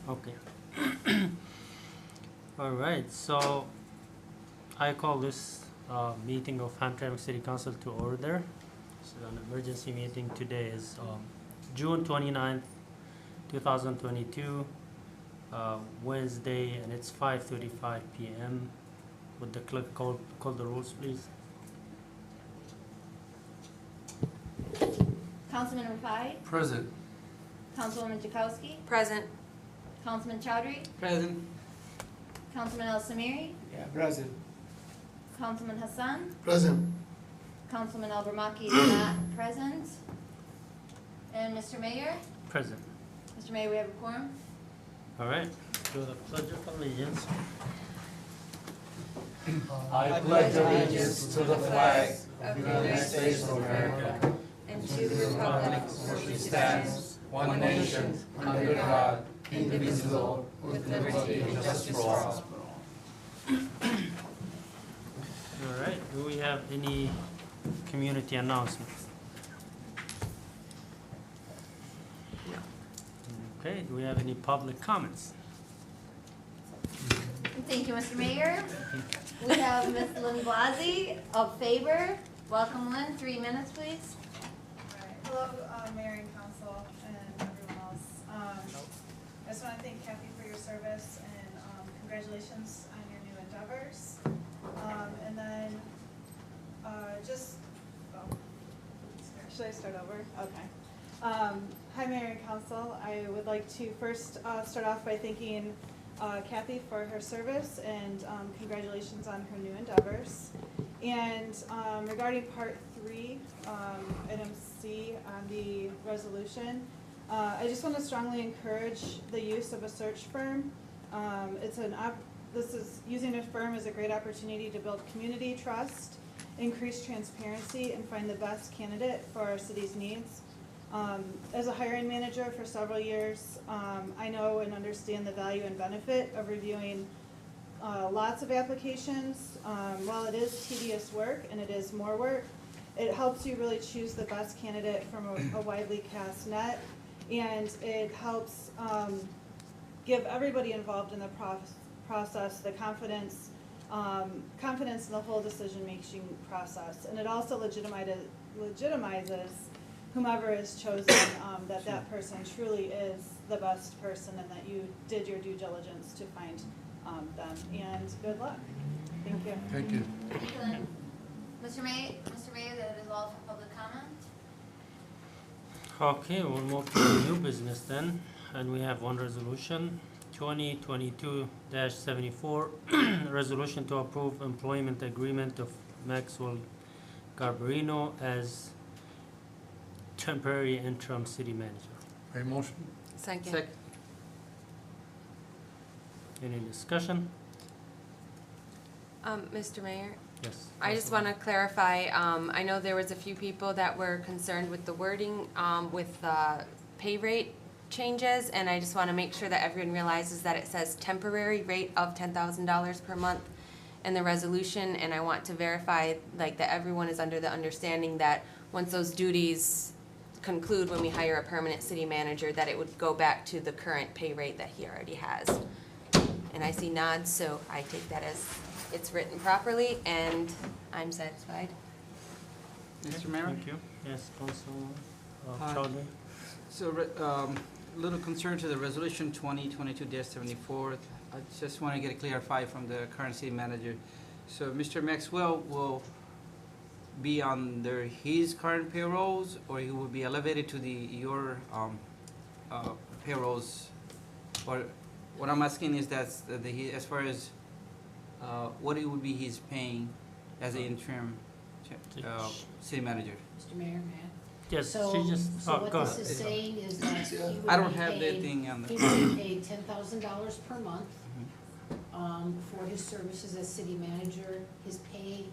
Nobody? Okay. All right, so I call this meeting of Hamtramck City Council to order. So an emergency meeting today is June 29th, 2022, Wednesday, and it's 5:35 p.m. Would the clerk call the rules, please? Councilman Rafai, Present. Councilwoman Jakowski, Present. Councilman Chowdhury, Present. Councilman El Samiri, Yeah, present. Councilman Hassan, Present. Councilman Al Barmaki is not present. And Mr. Mayor? Present. Mr. Mayor, we have a quorum. All right, do the pledge of allegiance. I pledge allegiance to the flag of the United States of America And to the republic for which it stands, one nation, under God, indivisible, with liberty and justice for all. All right, do we have any community announcements? Okay, do we have any public comments? Thank you, Mr. Mayor. We have Ms. Lynn Blasey of Favor. Welcome, Lynn. 3 minutes, please. Alright, hello, Mayor and Council and everyone else. I just want to thank Kathy for your service and congratulations on your new endeavors. And then should I start over? Okay. Hi, Mayor and Council. I would like to first start off by thanking Kathy for her service and congratulations on her new endeavors. And regarding part 3, item C on the resolution, I just want to strongly encourage the use of a search firm. Using a firm is a great opportunity to build community trust, increase transparency, and find the best candidate for our city's needs. As a hiring manager for several years, I know and understand the value and benefit of reviewing lots of applications. While it is tedious work and it is more work, it helps you really choose the best candidate from a widely cast net, and it helps give everybody involved in the process the confidence in the whole decision-making process. And it also legitimizes whomever is chosen, that person truly is the best person and that you did your due diligence to find them. And good luck. Thank you. Thank you. Thank you, Lynn. Mr. Mayor, that is all for public comment. Okay, we'll move to the new business then, and we have one resolution, 2022-74, resolution to approve employment agreement of Maxwell Garbarino as temporary interim city manager. A motion? Second. Any discussion? Mr. Mayor, Yes. I just want to clarify, I know there was a few people that were concerned with the wording, with the pay rate changes, and I just want to make sure that everyone realizes that it says temporary rate of $10,000 per month in the resolution, and I want to verify, like, that everyone is under the understanding that once those duties conclude when we hire a permanent city manager, that it would go back to the current pay rate that he already has. And I see nods, so I take that as it's written properly, and I'm satisfied. Mr. Mayor? Thank you. Yes, Councilman Hi. Chowdhury. So, little concern to the resolution 2022-74. I just want to get it clarified from the current city manager. So, Mr. Maxwell will be under his current payrolls, or he will be elevated to your payrolls? Or what I'm asking is that as far as what it would be he's paying as an interim city manager. Mr. Mayor, may Yes, So, she just, so what go this ahead. is saying is that he would I don't be have that paid- thing on the. He would be paid $10,000 per month, Mhm. for his services as city manager. His pay,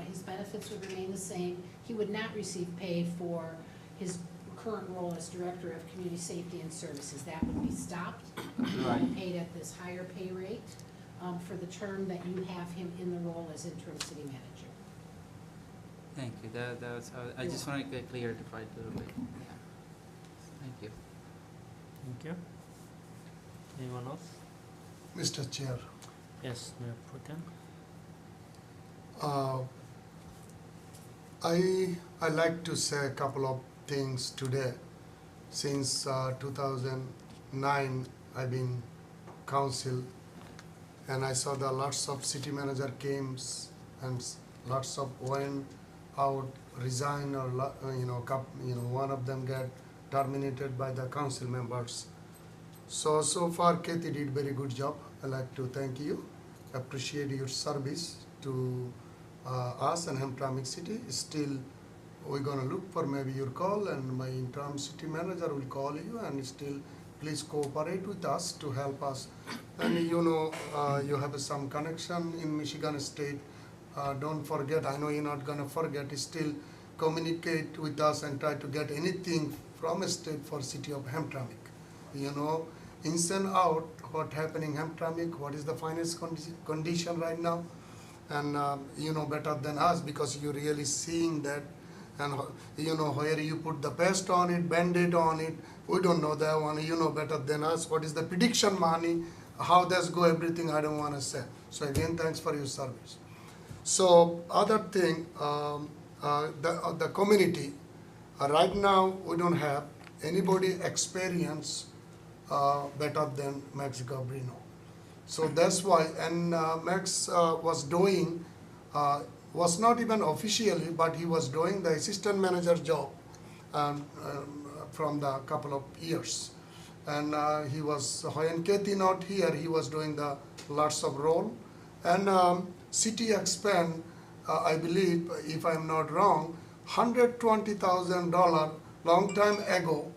his benefits would remain the same. He would not receive pay for his current role as Director of Community Safety and Services. That would be stopped. He would be paid at this higher pay rate, for the term that you have him in the role as interim city manager. Thank you. That's I just want to get clarified a little bit. Yeah. Thank you. Thank you. Anyone else? Mr. Chair, Yes, Mayor Pro Tem. I like to say a couple of things today. Since 2009, I've been council, and I saw the lots of city manager came and lots of went out, resign, or one of them get terminated by the council members. So far Kathy did very good job. I'd like to thank you, appreciate your service to us and Hamtramck City. Still, we're gonna look for maybe your call, and my interim city manager will call you, and still please cooperate with us to help us. And you have some connection in Michigan State. Don't forget, I know you're not gonna forget, still communicate with us and try to get anything from a state for city of Hamtramck. Ins and out, what happening in Hamtramck, what is the finance condition right now, and you know better than us because you're really seeing that, and where you put the paste on it, Band-Aid on it, we don't know that one, you know better than us, what is the prediction money, how that's go, everything I don't want to say. So again, thanks for your service. So other thing, the community, right now we don't have anybody experience better than Max Gabrino. So that's why, and Max was doing, was not even officially, but he was doing the assistant manager job from the couple of years. And he was, when Kathy not here, he was doing the lots of role. And city expend, I believe, if I'm not wrong, $120,000 long time ago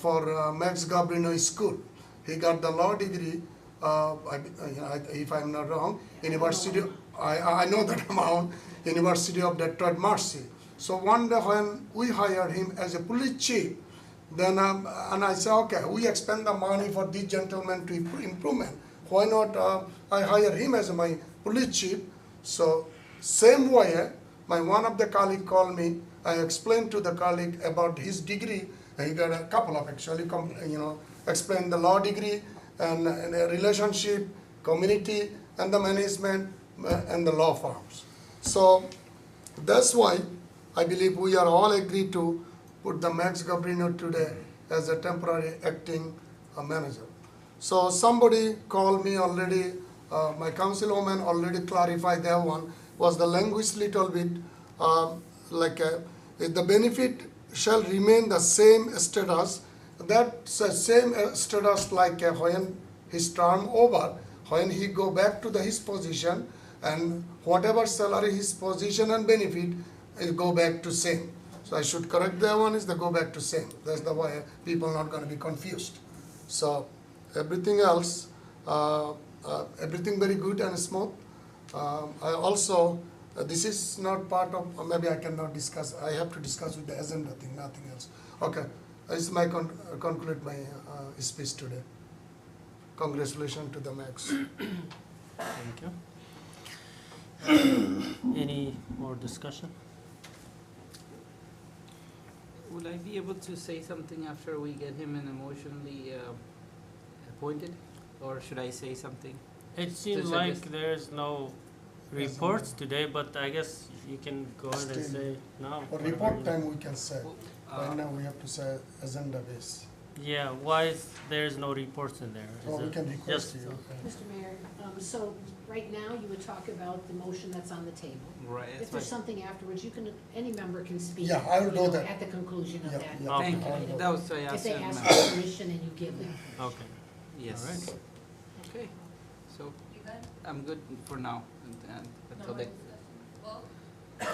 for Max Gabrino School. He got the law degree, if I'm not wrong, University, I know that amount, University of Detroit Mercy. So one day when we hired him as a police chief, then and I said, okay, we expend the money for this gentleman to improvement. Why not I hire him as my police chief? So same way, one of the colleague called me. I explained to the colleague about his degree. He got a couple of actually, explained the law degree and a relationship, community, and the management and the law firms. So that's why I believe we are all agreed to put the Max Gabrino today as a temporary acting manager. So somebody called me already, my councilwoman already clarified that one, was the language little bit if the benefit shall remain the same status, that's the same status like when his term over, when he go back to his position, and whatever salary his position and benefit, it go back to same. So I should correct that one, is the go back to same. That's the way people not going to be confused. So everything else, everything very good and smooth. I also, this is not part of, maybe I cannot discuss, I have to discuss with the agenda thing, nothing else. Okay, this is my conclude my speech today. Congratulations to the Max. Thank you. Any more discussion? Would I be able to say something after we get him emotionally appointed? Or should I say something? It seems Just like suggest- there's no reports today, but I guess you can go ahead and Still, say now. For whatever report you- time we can say. Right now we have to say agenda base. Yeah, why is there's no reports in there? So Is we it can request just- to you. Mr. Mayor, so right now you would talk about the motion that's on the table. Right, If that's there's my, something afterwards, you can, any member can speak. Yeah, I will do that. At the conclusion of Yeah, that. yeah. thank I'll you, do that was, I If asked they him. ask for permission and you give them. Okay, Yes. alright. Okay, so You good? I'm good for now, until they,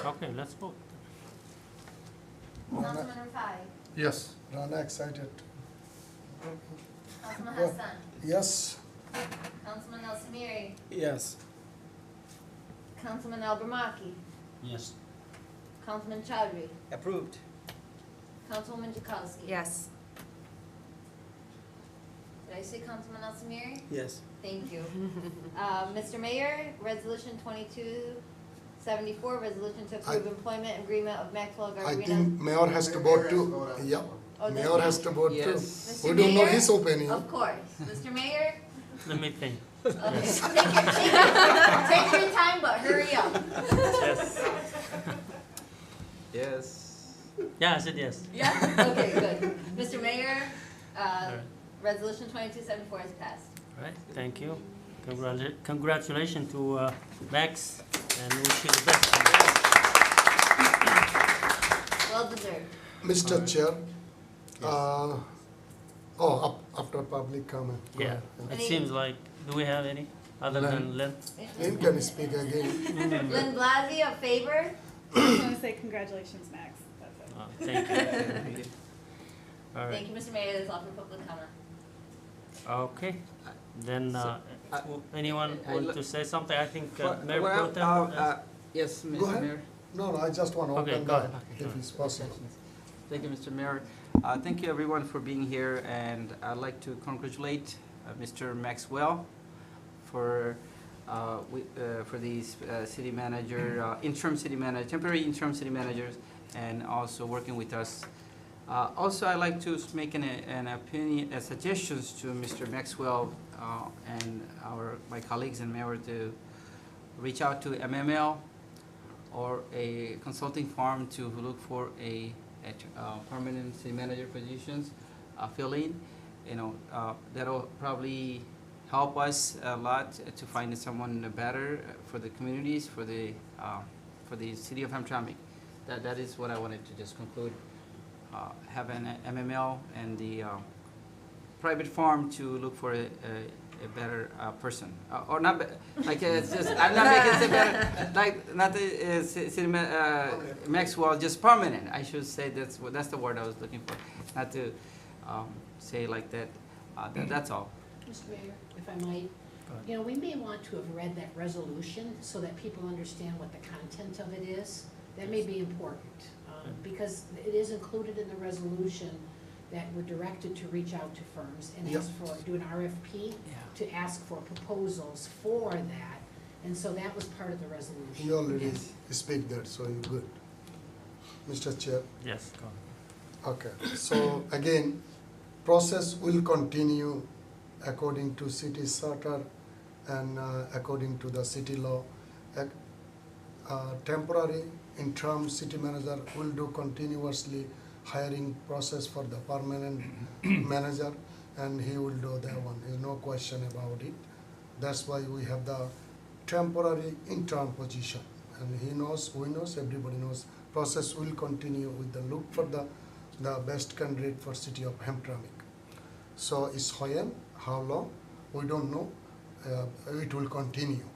Okay, let's vote. Councilman Rafai, Yes. Rana excited. Councilman Well- Hassan, Yes. Councilman Al Samiri, Yes. Councilman Al Gramaki, Yes. Councilman Chowdhury, Approved. Councilwoman Jakowski. Yes. Did I say Councilman Al Samiri? Yes. Thank you. Mr. Mayor, Resolution 2274, resolution to approve employment agreement of Maxwell I Garbarino. think mayor has to vote too. Yeah. Oh, this Mayor one? has to vote too. Yes. Mr. We don't know Mayor? his opinion. Of course. Mr. Mayor? Let me think. Okay, take your time, but hurry up. Yes. Yes. Yeah, I said yes. Yeah? Okay, good. Mr. Mayor, Alright. Resolution 2274 is passed. All right, thank you. Congratulations to Max, and wish you the best. Well deserved. Mr. Alright. Chair, after public comment. Go Yeah, ahead. it seems like, do we have any other than Lynn? Lynn can speak again. Lynn Blasey, a favor? I just wanna say congratulations, Max, that's it. Thank you. All right, Thank you, Mr. Mayor. That is all for public comment. okay. Then, So, anyone I want look- to say something? I think Well, Mayor well, Pro Tem yes, Go Mr. ahead. Mayor. No, I just want to Okay, open go that, ahead. if it's possible. Thank you, Mr. Mayor. Thank you, everyone, for being here, and I'd like to congratulate Mr. Maxwell for the city manager, interim city manager, temporary interim city managers, and also working with us. Also, I'd like to make an opinion, suggestions to Mr. Maxwell and my colleagues and mayor to reach out to MML or a consulting firm to look for a permanent city manager positions, fill-in. You know, that'll probably help us a lot to find someone better for the communities, for the city of Hamtramck. That is what I wanted to just conclude. Have an MML and the private firm to look for a better person, or not. Like it's just I'm not making it better. Like not the city Maxwell just permanent. I should say that's the word I was looking for. Not to say like that. That's all. Mr. Mayor, if I might, Go ahead. you know, we may want to have read that resolution so that people understand what the content of it is. That may be important, because it is included in the resolution that we're directed to reach out to firms and Yep. ask for, do an RFP to ask for proposals for that, and so that was part of the resolution. He already speak that, so you're good. Mr. Chair, Yes, go ahead. okay, so again, process will continue according to city charter and according to the city law. Temporary interim city manager will do continuously hiring process for the permanent manager, and he will do that one, there's no question about it. That's why we have the temporary interim position, and he knows, we knows, everybody knows, process will continue with the look for the best candidate for city of Hamtramck. So is when, how long, we don't know, it will continue.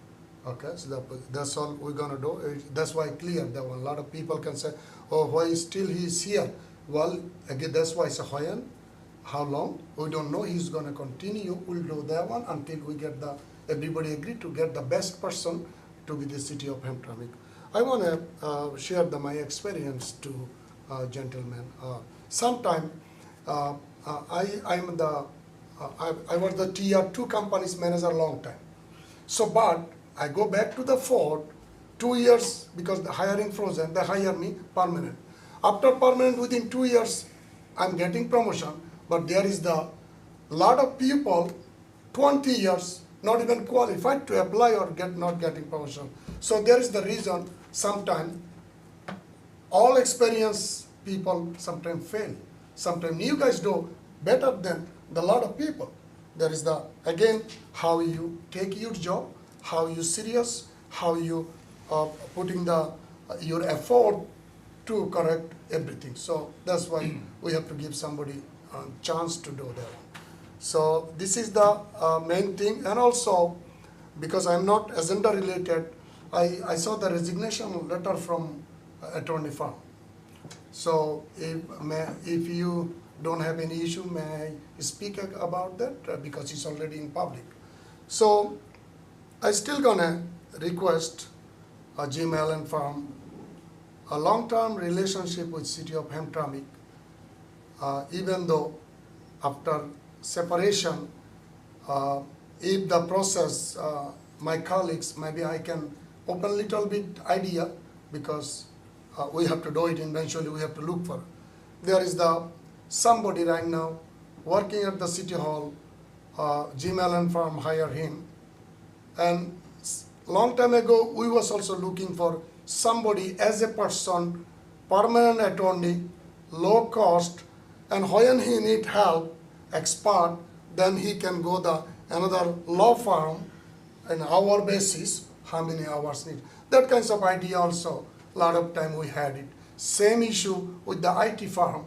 Okay, so that's all we're gonna do. That's why clear that one. A lot of people can say, oh, why still he's here? Well, again, that's why it's a when, how long, we don't know. He's gonna continue. We'll do that one until we get everybody agree to get the best person to be the city of Hamtramck. I wanna share my experience to gentlemen. Sometime I was the tier 2 company's manager long time. So, but I go back to the Ford 2 years because the hiring frozen, they hire me permanent. After permanent, within 2 years, I'm getting promotion, but there is the lot of people, 20 years, not even qualified to apply or not getting promotion. So there is the reason sometimes all experienced people sometimes fail. Sometimes you guys do better than the lot of people. There is again, how you take your job, how you serious, how you putting your effort to correct everything. So that's why we have to give somebody a chance to do that. So this is the main thing, and also because I'm not agenda related, I saw the resignation letter from attorney firm. So if you don't have any issue, may I speak about that because it's already in public. So I still gonna request Jim Allen firm a long-term relationship with city of Hamtramck, even though after separation, if the process, my colleagues, maybe I can open little bit idea because we have to do it eventually, we have to look for. There is the somebody right now working at the city hall, Jim Allen firm hire him. And long time ago, we was also looking for somebody as a person, permanent attorney, low cost, and when he need help, expert, then he can go the another law firm an hour basis, how many hours need. That kinds of idea also, a lot of time we had it. Same issue with the IT firm.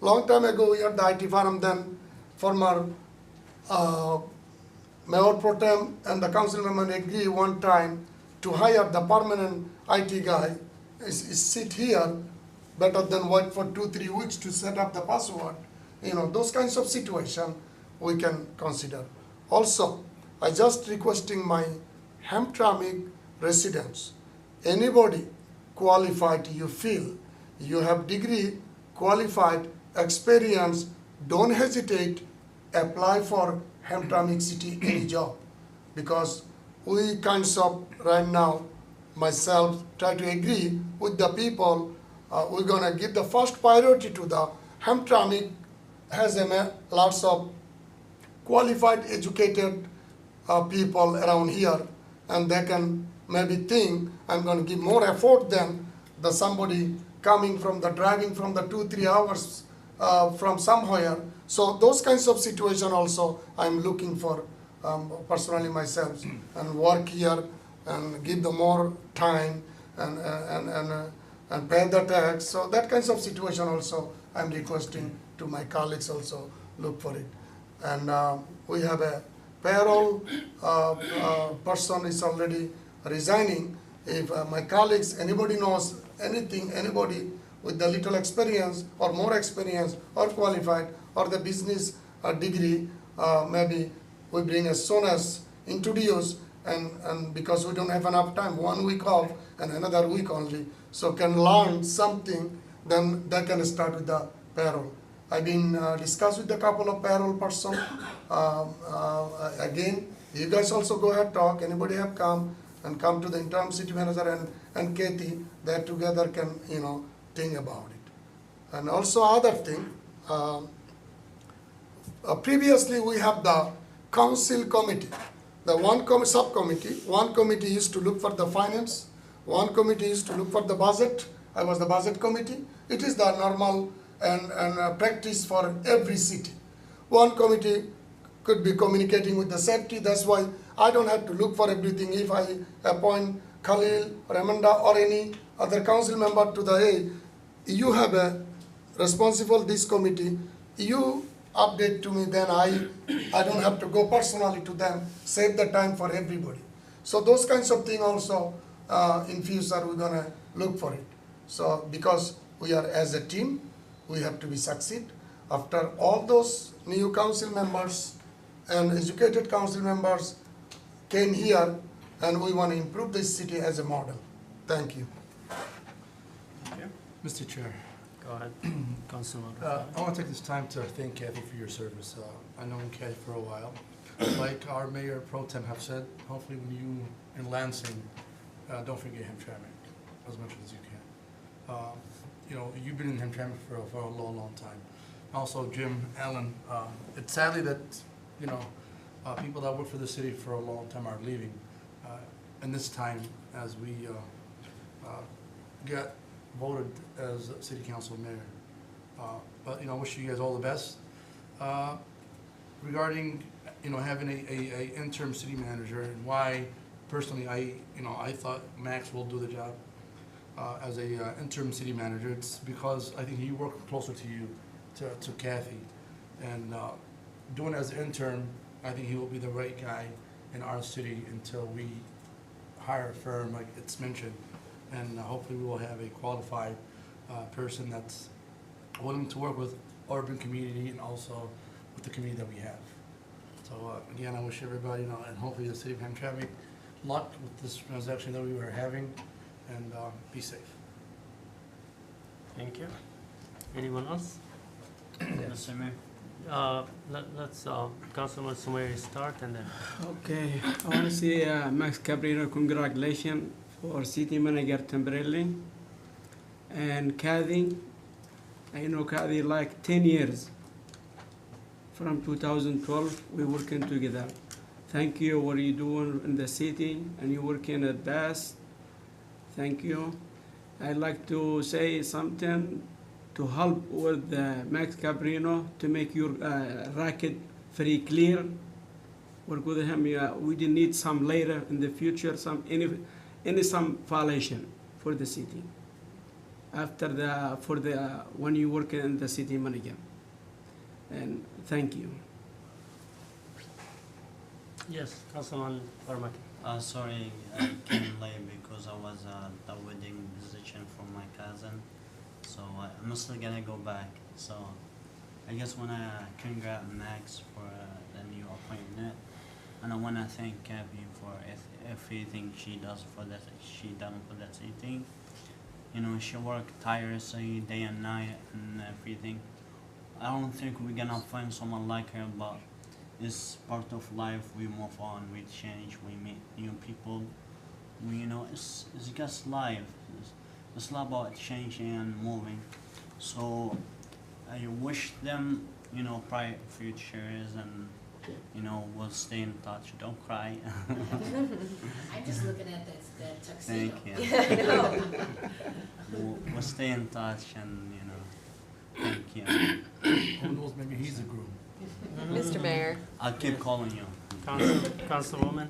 Long time ago we had the IT firm, then former Mayor Pro Tem and the council member agree one time to hire the permanent IT guy, is sit here, better than wait for 2-3 weeks to set up the password. You know, those kinds of situation we can consider. Also, I just requesting my Hamtramck residents, anybody qualified you feel, you have degree, qualified, experience, don't hesitate, apply for Hamtramck City any job. Because we kinds of right now, myself, try to agree with the people, we're gonna give the first priority to the Hamtramck has lots of qualified, educated people around here, and they can maybe think I'm going to give more effort than the somebody coming from the driving from the 2-3 hours from somewhere. So those kinds of situation also I'm looking for personally myself, and work here and give them more time and pay the tax. So that kinds of situation also I'm requesting to my colleagues also look for it. And we have a payroll person is already resigning. If my colleagues, anybody knows anything, anybody with the little experience or more experience or qualified or the business degree, maybe we bring as soon as introduce, and because we don't have enough time, 1 week off and another week only, so can learn something, then they can start with the payroll. I've been discussed with a couple of payroll person. Again, you guys also go ahead, talk, anybody have come to the interim city manager and Kathy, they together can, you know, think about it. And also other thing, previously we have the council committee, the one subcommittee, one committee used to look for the finance, one committee used to look for the budget. I was the budget committee. It is the normal and practice for every city. One committee could be communicating with the safety. That's why I don't have to look for everything. If I appoint Khalil or Amanda or any other council member to the, hey, you have a responsible this committee, you update to me, then I don't have to go personally to them, save the time for everybody. So those kinds of things also in future we're gonna look for it. So because we are as a team, we have to be succeed. After all those new council members and educated council members came here, and we want to improve this city as a model. Thank you. Mr. Chair, Go ahead, Councilman. I want to take this time to thank Kathy for your service. I know Kathy for a while. Like our Mayor Pro Tem have said, hopefully when you in Lansing, don't forget Hamtramck as much as you can. You know, you've been in Hamtramck for a long, long time. Also, Jim Allen, it's sadly that, you know, people that work for the city for a long time are leaving. And this time, as we got voted as city council mayor. But, you know, I wish you guys all the best. Regarding, you know, having a interim city manager, and why personally I thought Max will do the job as a interim city manager. It's because I think he worked closer to you, to Kathy, and doing it as an intern, I think he will be the right guy in our city until we hire a firm like it's mentioned, and hopefully we will have a qualified person that's willing to work with urban community and also with the community that we have. So again, I wish everybody, you know, and hopefully the city of Hamtramck luck with this transaction that we were having, and be safe. Thank you. Anyone else? Mr. Mayor. Let's Councilman Sumeri start, and then. Okay, I want to say Max Cabrera, congratulations for city manager temporarily, and Kathy, I know Kathy like 10 years. From 2012, we working together. Thank you what you doing in the city, and you working at best. Thank you. I'd like to say something to help with Max Caprino to make your racket very clear. Work with him. Yeah, we didn't need some later in the future, some violation for the city. After when you work in the city manager. And thank you. Yes, Councilman Farmaki. Sorry, I came late because I was at the wedding position for my cousin. So I'm still gonna go back. So I just wanna congratulate Max for the new appointment. And I wanna thank Kathy for everything she does for that, she done for that city. You know, she worked tirelessly day and night and everything. I don't think we're gonna find someone like her, but it's part of life. We move on, we change, we meet new people. You know, it's just life. It's not about changing and moving. So I wish them, you know, bright futures, and you know, we'll stay in touch. Don't cry. I'm just looking at that tuxedo. Thank you. We'll stay in touch, and you know, thank you. Who knows, maybe he's the groom. Mr. Mayor, I'll keep calling you. Councilwoman.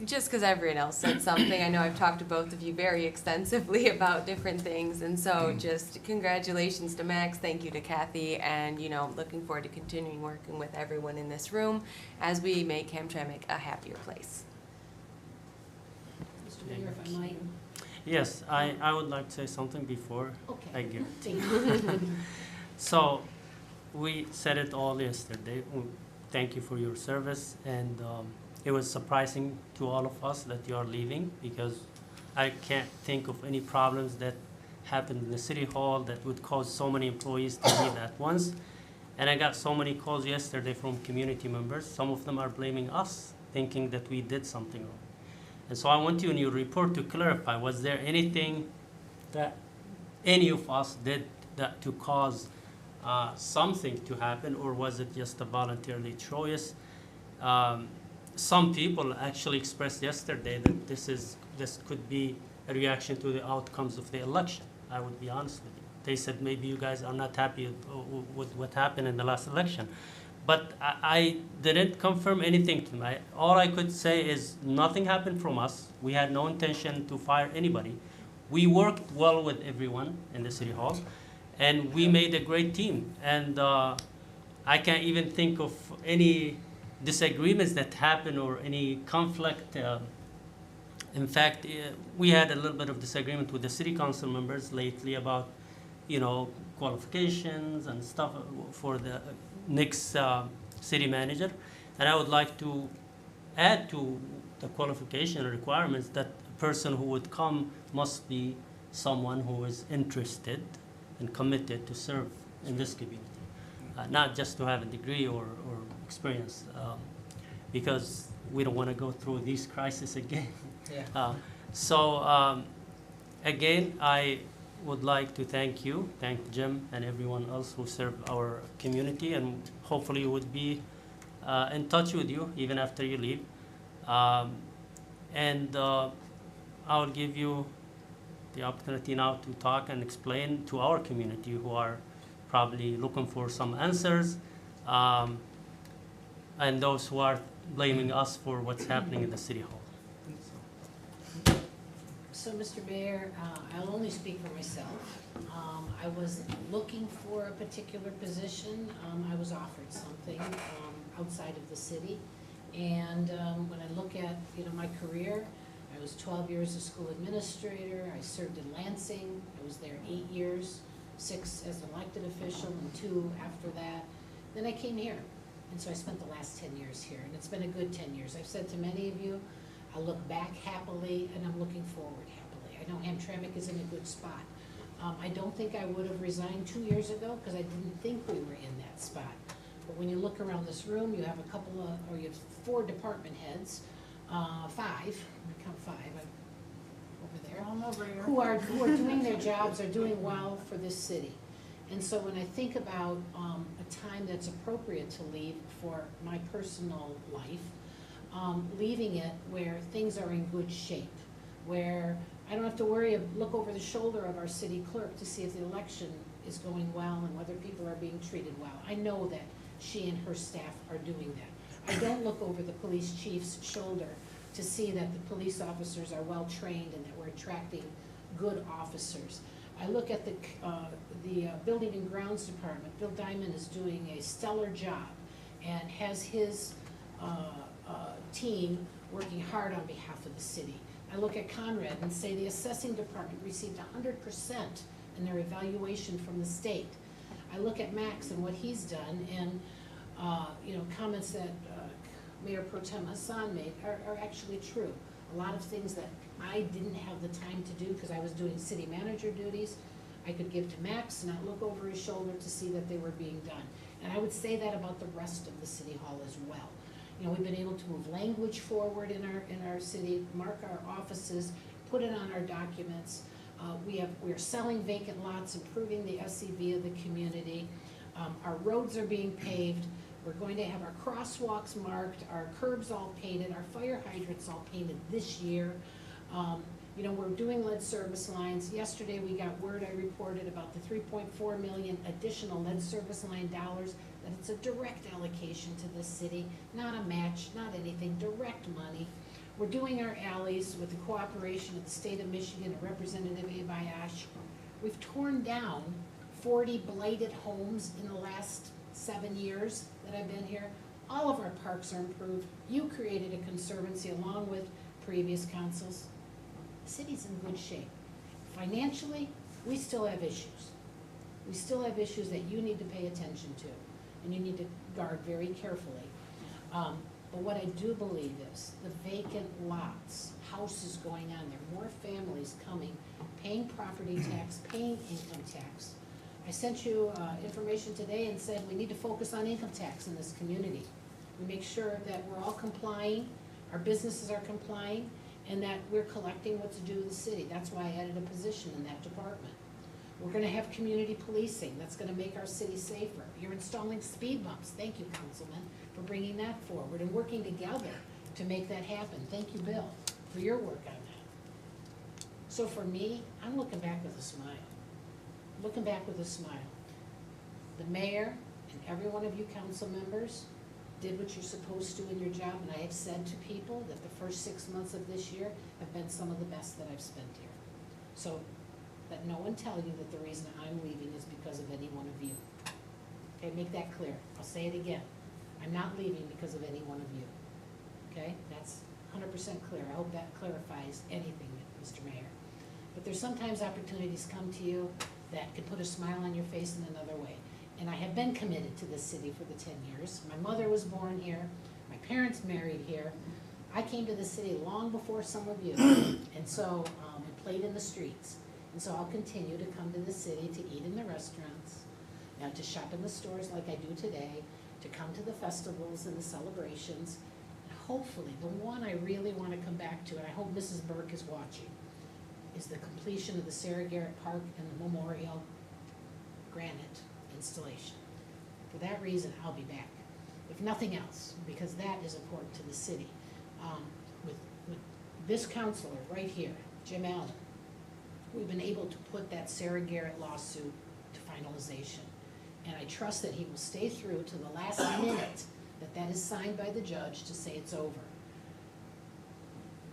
just because everyone else said something, I know I've talked to both of you very extensively about different things, and so just congratulations to Max, thank you to Kathy, and you know, looking forward to continuing working with everyone in this room as we make Hamtramck a happier place. Mr. Mayor, if I might. Yes, I would like to say something before I Okay. give. Thank you. So, we said it all yesterday. Thank you for your service, and it was surprising to all of us that you are leaving, because I can't think of any problems that happened in the city hall that would cause so many employees to leave at once. And I got so many calls yesterday from community members. Some of them are blaming us, thinking that we did something wrong. And so I want you in your report to clarify, was there anything that any of us did that to cause something to happen, or was it just a voluntarily choice? Some people actually expressed yesterday that this could be a reaction to the outcomes of the election. I would be honest with you. They said maybe you guys are not happy with what happened in the last election. But I didn't confirm anything to me. All I could say is nothing happened from us. We had no intention to fire anybody. We worked well with everyone in the city hall, and we made a great team. And I can't even think of any disagreements that happened or any conflict. In fact, we had a little bit of disagreement with the city council members lately about, you know, qualifications and stuff for the next city manager. And I would like to add to the qualification requirements that a person who would come must be someone who is interested and committed to serve in this community, not just to have a degree or experience, because we don't want to go through these crises again. Yeah. Again, I would like to thank Jim and everyone else who served our community, and hopefully would be in touch with you even after you leave. I will give you the opportunity now to talk and explain to our community who are probably looking for some answers, and those who are blaming us for what's happening in the city hall. So, Mr. Mayor, I'll only speak for myself. I was looking for a particular position. I was offered something outside of the city. And when I look at, you know, my career, I was 12 years a school administrator. I served in Lansing. I was there 8 years, 6 as an elected official and 2 after that. Then I came here. And so I spent the last 10 years here, and it's been a good 10 years. I've said to many of you, I look back happily, and I'm looking forward happily. I know Hamtramck is in a good spot. I don't think I would have resigned 2 years ago, because I didn't think we were in that spot. But when you look around this room, you have you have 4 department heads, 5, let me count 5, over there, I'm over here. who are doing their jobs, are doing well for this city. And so when I think about a time that's appropriate to leave for my personal life, leaving it where things are in good shape, where I don't have to worry, look over the shoulder of our city clerk to see if the election is going well and whether people are being treated well. I know that she and her staff are doing that. I don't look over the police chief's shoulder to see that the police officers are well-trained and that we're attracting good officers. I look at the Building and Grounds Department. Bill Diamond is doing a stellar job and has his team working hard on behalf of the city. I look at Conrad and say the assessing department received 100% in their evaluation from the state. I look at Max and what he's done, and comments that Mayor Pro Tem Hassan made are actually true. A lot of things that I didn't have the time to do because I was doing city manager duties, I could give to Max and not look over his shoulder to see that they were being done. And I would say that about the rest of the city hall as well. We've been able to move language forward in our city, mark our offices, put it on our documents. We're selling vacant lots, improving the SEV of the community. Our roads are being paved. We're going to have our crosswalks marked, our curbs all painted, our fire hydrants all painted this year. We're doing lead service lines. Yesterday we got word, I reported about the 3.4 million additional lead service line dollars, that it's a direct allocation to this city, not a match, not anything, direct money. We're doing our alleys with the cooperation of the state of Michigan and Representative Abayash. We've torn down 40 blighted homes in the last 7 years that I've been here. All of our parks are improved. You created a conservancy along with previous councils. The city's in good shape. Financially, we still have issues. We still have issues that you need to pay attention to, and you need to guard very carefully. But what I do believe is the vacant lots, houses going on, there are more families coming, paying property tax, paying income tax. I sent you information today and said we need to focus on income tax in this community. We make sure that we're all complying, our businesses are complying, and that we're collecting what's due to the city. That's why I added a position in that department. We're gonna have community policing. That's gonna make our city safer. You're installing speed bumps. Thank you, Councilman, for bringing that forward and working together to make that happen. Thank you, Bill, for your work on that. So for me, I'm looking back with a smile. Looking back with a smile. The mayor and every one of you council members did what you're supposed to in your job, and I have said to people that the first 6 months of this year have been some of the best that I've spent here. So let no one tell you that the reason I'm leaving is because of any one of you. Okay, make that clear. I'll say it again. I'm not leaving because of any one of you. Okay, that's 100% clear. I hope that clarifies anything, Mr. Mayor. But there's sometimes opportunities come to you that can put a smile on your face in another way. And I have been committed to this city for the 10 years. My mother was born here. My parents married here. I came to the city long before some of you. And so I played in the streets. And so I'll continue to come to the city to eat in the restaurants, to shop in the stores like I do today, to come to the festivals and the celebrations. And hopefully, the one I really want to come back to, and I hope Mrs. Burke is watching, is the completion of the Sarah Garrett Park and the Memorial granite installation. For that reason, I'll be back, if nothing else, because that is important to the city. With this counselor right here, Jim Allen, we've been able to put that Sarah Garrett lawsuit to finalization. And I trust that he will stay through to the last minute that is signed by the judge to say it's over.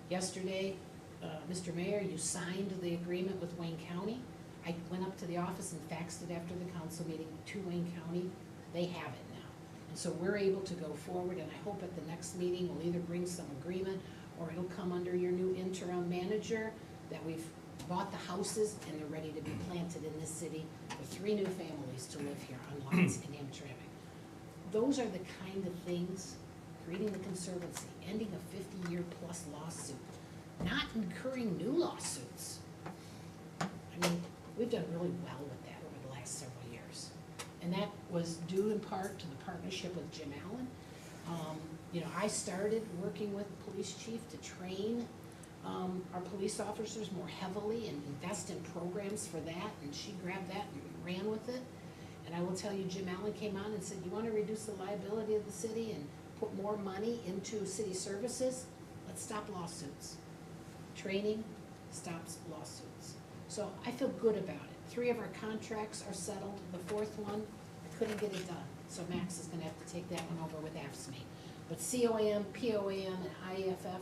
Yesterday, Mr. Mayor, you signed the agreement with Wayne County. I went up to the office and faxed it after the council meeting to Wayne County. They have it now. And so we're able to go forward, and I hope at the next meeting we'll either bring some agreement or it'll come under your new interim manager that we've bought the houses and they're ready to be planted in this city for 3 new families to live here on lots in Hamtramck. Those are the kind of things, creating the conservancy, ending a 50-year plus lawsuit, not incurring new lawsuits. I mean, we've done really well with that over the last several years. And that was due in part to the partnership with Jim Allen. I started working with the police chief to train our police officers more heavily and invest in programs for that, and she grabbed that and ran with it. And I will tell you, Jim Allen came on and said, you wanna reduce the liability of the city and put more money into city services? Let's stop lawsuits. Training stops lawsuits. So I feel good about it. 3 of our contracts are settled. The 4th one, I couldn't get it done. So Max is gonna have to take that one over with AFSCME. But COAM, POAM, and IAFF,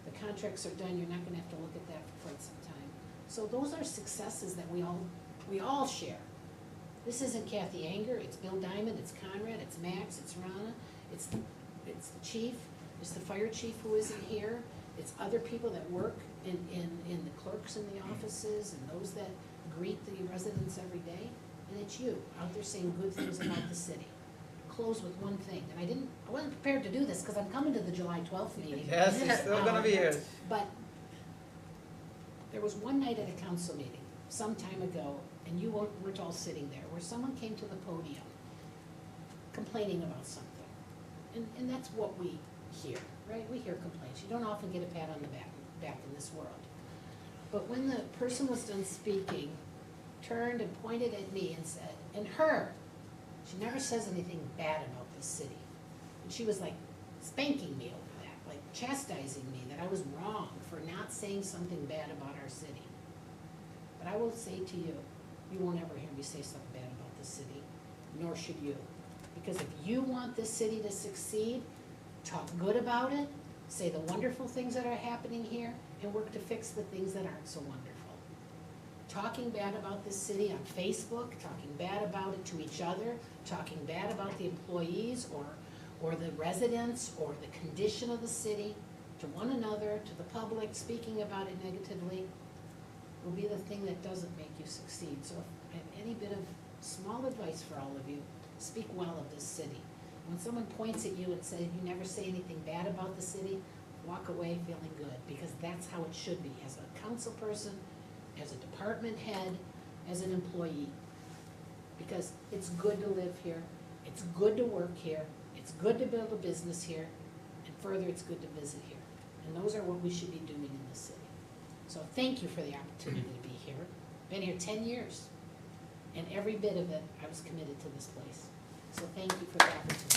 the contracts are done. You're not gonna have to look at that for quite some time. So those are successes that we all share. This isn't Kathy Anger, it's Bill Diamond, it's Conrad, it's Max, it's Rana, it's the chief, it's the fire chief who isn't here, it's other people that work in the clerks in the offices and those that greet the residents every day, and it's you out there saying good things about the city. Close with one thing, and I wasn't prepared to do this because I'm coming to the July 12th meeting. Yes, you're still gonna be here. But there was one night at a council meeting, some time ago, and you weren't all sitting there, where someone came to the podium complaining about something. And that's what we hear, right? We hear complaints. You don't often get a pat on the back in this world. But when the person was done speaking, turned and pointed at me and said, and her, she never says anything bad about this city. And she was like spanking me over that, like chastising me that I was wrong for not saying something bad about our city. But I will say to you, you won't ever hear me say something bad about this city, nor should you. Because if you want this city to succeed, talk good about it, say the wonderful things that are happening here, and work to fix the things that aren't so wonderful. Talking bad about this city on Facebook, talking bad about it to each other, talking bad about the employees or the residents or the condition of the city, to one another, to the public, speaking about it negatively, will be the thing that doesn't make you succeed. So if I have any bit of small advice for all of you, speak well of this city. When someone points at you and says, you never say anything bad about the city, walk away feeling good, because that's how it should be, as a council person, as a department head, as an employee. Because it's good to live here, it's good to work here, it's good to build a business here, and further, it's good to visit here. And those are what we should be doing in this city. So thank you for the opportunity to be here. Been here 10 years, and every bit of it, I was committed to this place. So thank you for the opportunity.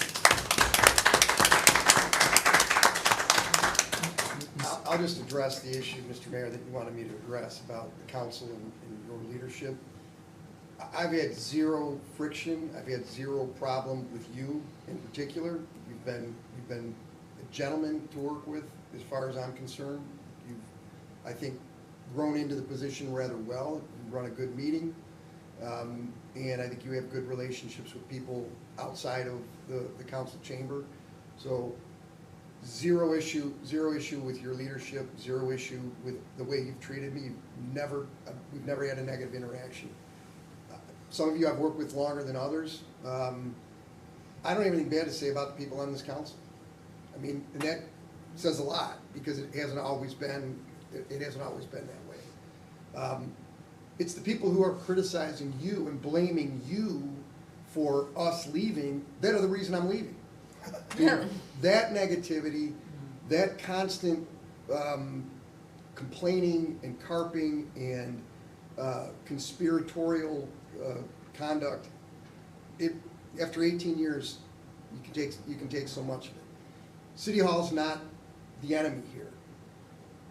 I'll just address the issue, Mr. Mayor, that you wanted me to address about the council and your leadership. I've had zero friction. I've had zero problem with you in particular. You've been a gentleman to work with, as far as I'm concerned. You've, I think, grown into the position rather well. You run a good meeting, and I think you have good relationships with people outside of the council chamber. So zero issue with your leadership, zero issue with the way you've treated me. We've never had a negative interaction. Some of you I've worked with longer than others. I don't have anything bad to say about the people on this council. I mean, and that says a lot, because it hasn't always been that way. It's the people who are criticizing you and blaming you for us leaving that are the reason I'm leaving. That negativity, that constant complaining and carping and conspiratorial conduct, after 18 years, you can take so much of it. City Hall's not the enemy here.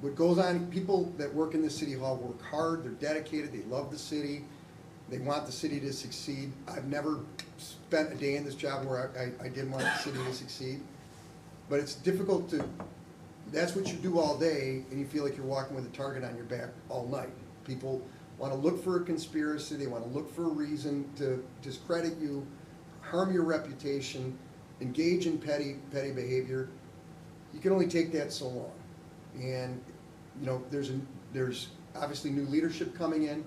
What goes on, people that work in the City Hall work hard, they're dedicated, they love the city, they want the city to succeed. I've never spent a day in this job where I didn't want the city to succeed. But it's difficult to, that's what you do all day, and you feel like you're walking with a target on your back all night. People want to look for a conspiracy, they want to look for a reason to discredit you, harm your reputation, engage in petty behavior. You can only take that so long. And, you know, there's obviously new leadership coming in.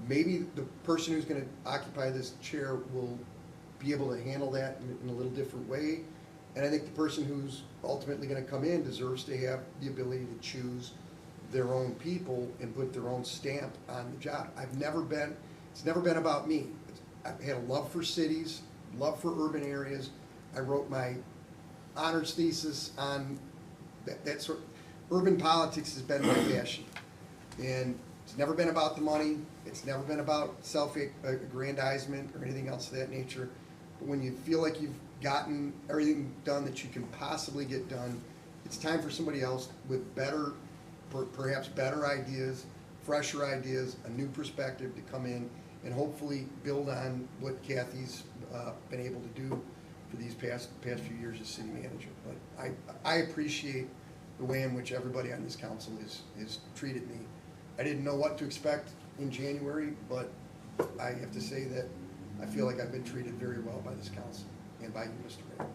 Maybe the person who's going to occupy this chair will be able to handle that in a little different way. And I think the person who's ultimately going to come in deserves to have the ability to choose their own people and put their own stamp on the job. It's never been about me. I've had a love for cities, love for urban areas. I wrote my honors thesis on that sort of, urban politics has been my passion. And It's never been about the money, it's never been about self-aggrandizement or anything else of that nature. But when you feel like you've gotten everything done that you can possibly get done, it's time for somebody else with better, perhaps better ideas, fresher ideas, a new perspective to come in and hopefully build on what Kathy's been able to do for these past few years as city manager. But I appreciate the way in which everybody on this council is treated me. I didn't know what to expect in January, but I have to say that I feel like I've been treated very well by this council and by you, Mr. Mayor.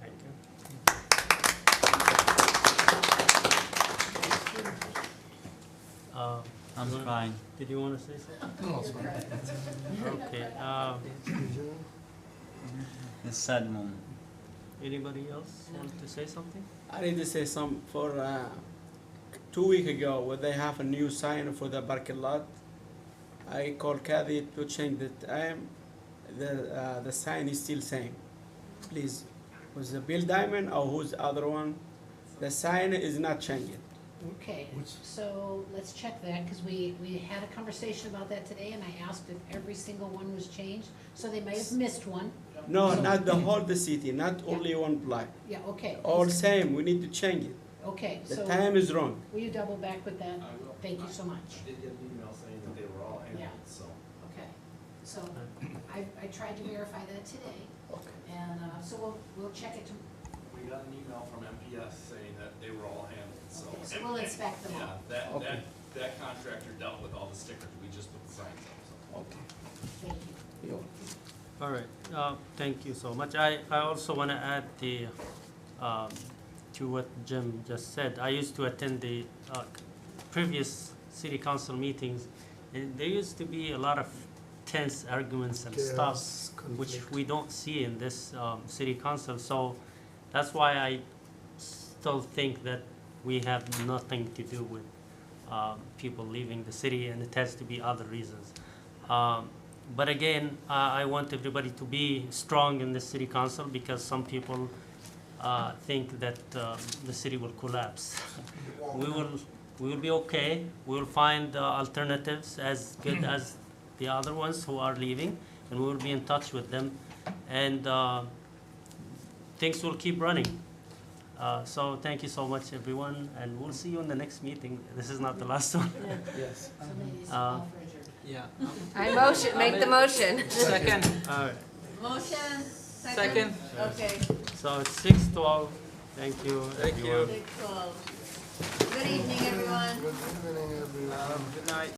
Thank you. I'm you wanna- fine. Did you want to say something? No, it's fine. Okay, It's sad moment. anybody else want to say something? I need to say some for 2 weeks ago when they have a new sign for the parking lot. I called Kathy to change the time. The sign is still same. Please, was the Bill Diamond or who's the other one? The sign is not changing. Okay, so let's check that, because we had a conversation about that today, and I asked if every single one was changed, so they may have missed one. No, So- not the whole the city, not only one block. Yeah, okay. All same, we need to change it. Okay, The so time is wrong. will you double back with that? I will. Thank you so much. I did get an email saying that they were all handled, so. Okay, so I tried to verify that today, and so we'll check it tomorrow. We got an email from MPS saying that they were all handled, so. Okay, so we'll inspect them all. Yeah, Okay. that contractor dealt with all the stickers, we just put the signs up, so. Okay. Thank you. All right, thank you so much. I also want to add to what Jim just said. I used to attend the previous city council meetings, and there used to be a lot of tense arguments and Chaos, stuff, which conflict. we don't see in this city council. So that's why I still think that we have nothing to do with people leaving the city, and it has to be other reasons. But again, I want everybody to be strong in the city council, because some people think that the city will collapse. We will be okay. We will find alternatives as good as the other ones who are leaving, and we will be in touch with them, and things will keep running. So thank you so much, everyone, and we'll see you in the next meeting. This is not the last one. Yes. Somebody needs to Uh, call for adjournment. Yeah. I motion, make the motion. Second. All right. Motion, Second. Okay, So it's 6:12. Thank you, Thank you. everyone. 6:12. Good evening, everyone. Good evening, everyone. Good night.